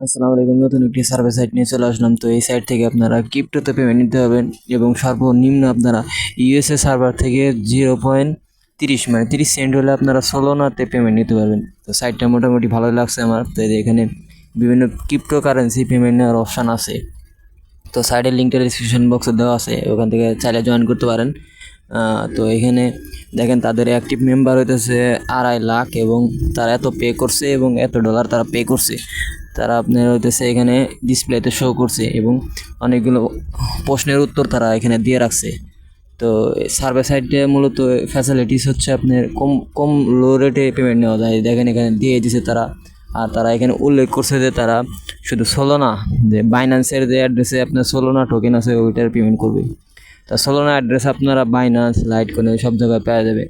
আসসালামু আলাইকুম। নতুন একটি সার্ভে সাইট নিয়ে চলে আসলাম। তো এই সাইট থেকে আপনারা ক্রিপ্টোতে পেমেন্ট নিতে পারবেন এবং সর্বনিম্ন আপনারা ইউএসএ সার্ভার থেকে 0.30 মানে 30 সেন্ট হলে আপনারা সোলোনাতে পেমেন্ট নিতে পারবেন। তো সাইটটা মোটামুটি ভালোই লাগছে আমার। তো এখানে বিভিন্ন ক্রিপ্টো কারেন্সি পেমেন্ট নেওয়ার অপশান আছে। তো সাইডের লিঙ্কটা ডিসক্রিপশন বক্সে দেওয়া আছে, ওখান থেকে চাইলে জয়েন করতে পারেন। তো এখানে দেখেন তাদের অ্যাক্টিভ মেম্বার হইতেছে 2.5 লাখ এবং তারা এত পে করছে এবং এত ডলার তারা পে করছে। তারা আপনার হইতেছে এখানে ডিসপ্লেতে শো করছে এবং অনেকগুলো প্রশ্নের উত্তর তারা এখানে দিয়ে রাখছে। তো সার্ভে সাইডে মূলত ফ্যাসিলিটিস হচ্ছে আপনার কম কম লো রেটে পেমেন্ট নেওয়া যায়, দেখেন এখানে দিয়ে দিছে তারা। আর তারা এখানে উল্লেখ করছে যে তারা শুধু সোলোনা, যে বাইন্যান্সের যে অ্যাড্রেসে আপনার সোলোনা টোকেন আছে ওইটার পেমেন্ট করবে। তা সোলোনা অ্যাড্রেস আপনারা বাইন্যান্স, লাইটকয়েন সব জায়গায় পাওয়া যাবে,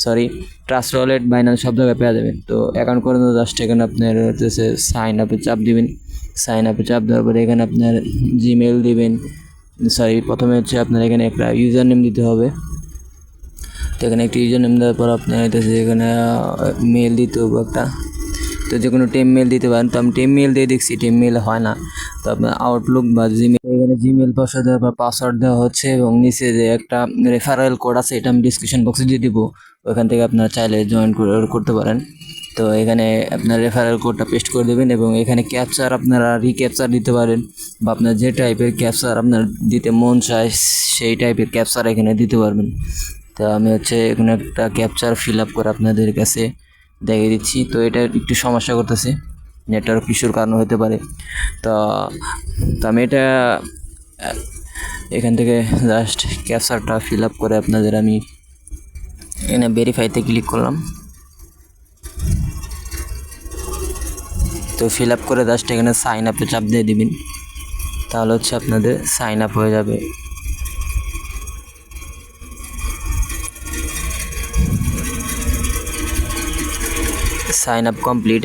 সরি ট্রাস্ট ওয়ালেট, বাইন্যান্স সব জায়গায় পাওয়া যাবে। তো অ্যাকাউন্ট করে জাস্ট এখানে আপনার হচ্ছে সাইন আপে চাপ দিবেন। সাইন আপে চাপ দেওয়ার পরে এখানে আপনার জিমেল দিবেন, সরি প্রথমে হচ্ছে আপনার এখানে একটা ইউজার নেম দিতে হবে। তো এখানে একটা ইউজার নেম দেওয়ার পর আপনার হইতেছে এখানে মেল দিতে হবে একটা। তো যে কোনো টেম মেল দিতে পারেন। তো আমি টেম মেল দিয়ে দেখছি, টেম মেল হয় না। তো আপনার আউটলুক বা জিমেল, এখানে জিমেল পাসওয়ার্ড দেওয়ার পর পাসওয়ার্ড দেওয়া হচ্ছে এবং নিচে যে একটা রেফারেল কোড আছে এটা আমি ডিসক্রিপশন বক্সে দিয়ে দিব, ওখান থেকে আপনারা চাইলে জয়েন করতে পারেন। তো এখানে আপনার রেফারেল কোডটা পেস্ট করে দেবেন এবং এখানে ক্যাপচার আপনারা রিক্যাপচার দিতে পারেন বা আপনার যে টাইপের ক্যাপচার আপনার দিতে মন চায় সেই টাইপের ক্যাপচার এখানে দিতে পারবেন। তো আমি হচ্ছে এখানে একটা ক্যাপচার ফিল আপ করে আপনাদের কাছে দেখিয়ে দিচ্ছি। তো এটা একটু সমস্যা করতেছে, নেটওয়ার্ক ইস্যুর কারণে হতে পারে। তো তো আমি এটা এখান থেকে জাস্ট ক্যাপচারটা ফিল আপ করে আপনাদের আমি এখানে ভেরিফাইতে ক্লিক করলাম। তো ফিল আপ করে জাস্ট এখানে সাইন আপে চাপ দিয়ে দিবেন, তাহলে হচ্ছে আপনাদের সাইন আপ হয়ে যাবে। Sign up complete.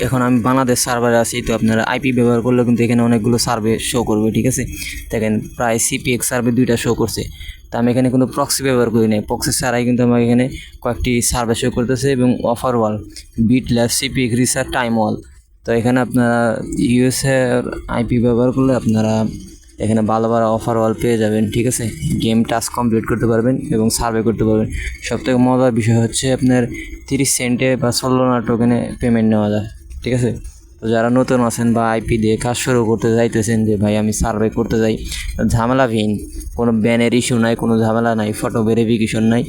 এখন আমি বাংলাদেশ সার্ভারে আছি। তো আপনারা আইপি ব্যবহার করলে কিন্তু এখানে অনেকগুলো সার্ভে শো করবে, ঠিক আছে। দেখেন প্রায় সিপিএক্স সার্ভে 2টা শো করছে। তো আমি এখানে কোনো প্রক্সি ব্যবহার করি নাই, প্রক্সি ছাড়াই কিন্তু আমার এখানে কয়েকটি সার্ভে শো করতেছে এবং offer wall, bit lab, CPX research, time wall. তো এখানে আপনারা ইউএসএর আইপি ব্যবহার করলে আপনারা এখানে ভালো ভালো অফার ওয়াল পেয়ে যাবেন, ঠিক আছে। গেম টাস্ক কমপ্লিট করতে পারবেন এবং সার্ভে করতে পারবেন। সবথেকে মজার বিষয় হচ্ছে আপনার 30 সেন্টে বা সোলোনা টোকেনে পেমেন্ট নেওয়া যায়, ঠিক আছে। তো যারা নতুন আছেন বা আইপি দিয়ে কাজ শুরু করতে যাইতেছেন যে ভাই আমি সার্ভে করতে যাই, ঝামেলাবিহীন, কোনো ব্যানের ইস্যু নাই, কোনো ঝামেলা নাই, ফটো ভেরিফিকেশন নাই,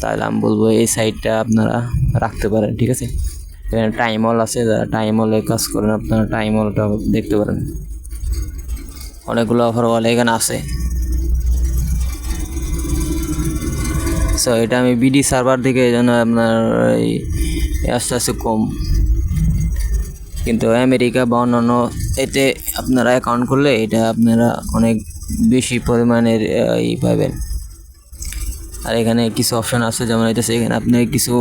তাহলে আমি বলবো এই সাইটটা আপনারা রাখতে পারেন, ঠিক আছে। এখানে টাইম অল আছে, যারা টাইম অলে কাজ করেন আপনারা টাইম অলটা দেখতে পারেন। অনেকগুলো অফার ওয়াল এখানে আছে। সো এটা আমি বিডি সার্ভার থেকে এই জন্য আপনার এই আস্তে আস্তে কম, কিন্তু আমেরিকা বা অন্যান্য এতে আপনারা অ্যাকাউন্ট করলে এটা আপনারা অনেক বেশি পরিমাণের পাবেন। আর এখানে কিছু অপশান আছে, যেমন হইতেছে এখানে আপনি কিছু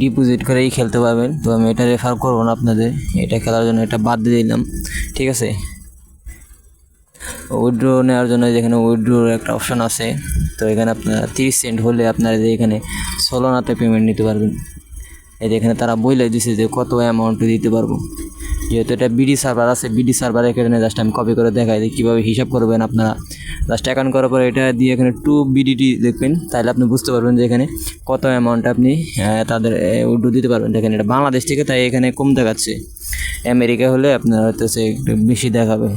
ডিপোজিট করেই খেলতে পারবেন। তো আমি এটা রেফার করবো না আপনাদের, এটা খেলার জন্য এটা বাদ দিয়ে দিলাম, ঠিক আছে। উইথড্র নেওয়ার জন্য যেখানে উইথড্রোর একটা অপশান আছে। তো এখানে আপনার 30 সেন্ট হলে আপনারা এখানে সোলোনাতে পেমেন্ট নিতে পারবেন। এই এখানে তারা বলে দিছে যে কত অ্যামাউন্ট দিতে পারবো। যেহেতু এটা বিডি সার্ভার আছে, বিডি সার্ভারে এখানে জাস্ট আমি কপি করে দেখাই দিই কীভাবে হিসাব করবেন আপনারা। জাস্ট অ্যাকাউন্ট করার পরে এটা দিয়ে এখানে 2 বিডিটি দেখবেন, তাহলে আপনি বুঝতে পারবেন যে এখানে কত অ্যামাউন্ট আপনি তাদের উইথড্র দিতে পারবেন। দেখেন এটা বাংলাদেশ থেকে, তাই এখানে কম দেখাচ্ছে। আমেরিকা হলে আপনার হয়তো একটু বেশি দেখাবে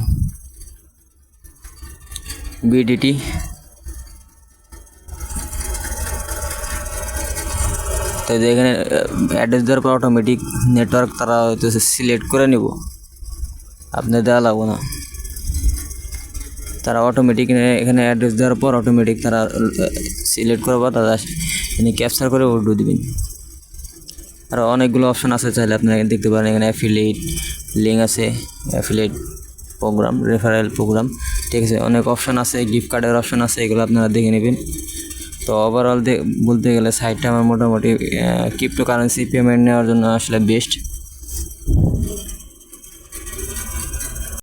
বিডিটি। তো এখানে অ্যাড্রেস দেওয়ার পর অটোমেটিক নেটওয়ার্ক তারা হয়তো সিলেক্ট করে নিব, আপনার দেওয়া লাগবো না। তারা অটোমেটিক এখানে অ্যাড্রেস দেওয়ার পর অটোমেটিক তারা সিলেক্ট করবো, তারা এখানে ক্যাপচার করে উইথড্র দিবেন। আর অনেকগুলো অপশান আছে, চাইলে আপনারা দেখতে পারেন। এখানে অ্যাফিলিয়েট লিঙ্ক আছে, অ্যাফিলিয়েট প্রোগ্রাম, রেফারেল প্রোগ্রাম, ঠিক আছে। অনেক অপশান আছে, গিফট কার্ডের অপশান আছে, এগুলো আপনারা দেখে নেবেন। তো ওভারঅল বলতে গেলে সাইটটা আমার মোটামুটি ক্রিপ্টো কারেন্সি পেমেন্ট নেওয়ার জন্য আসলে বেস্ট।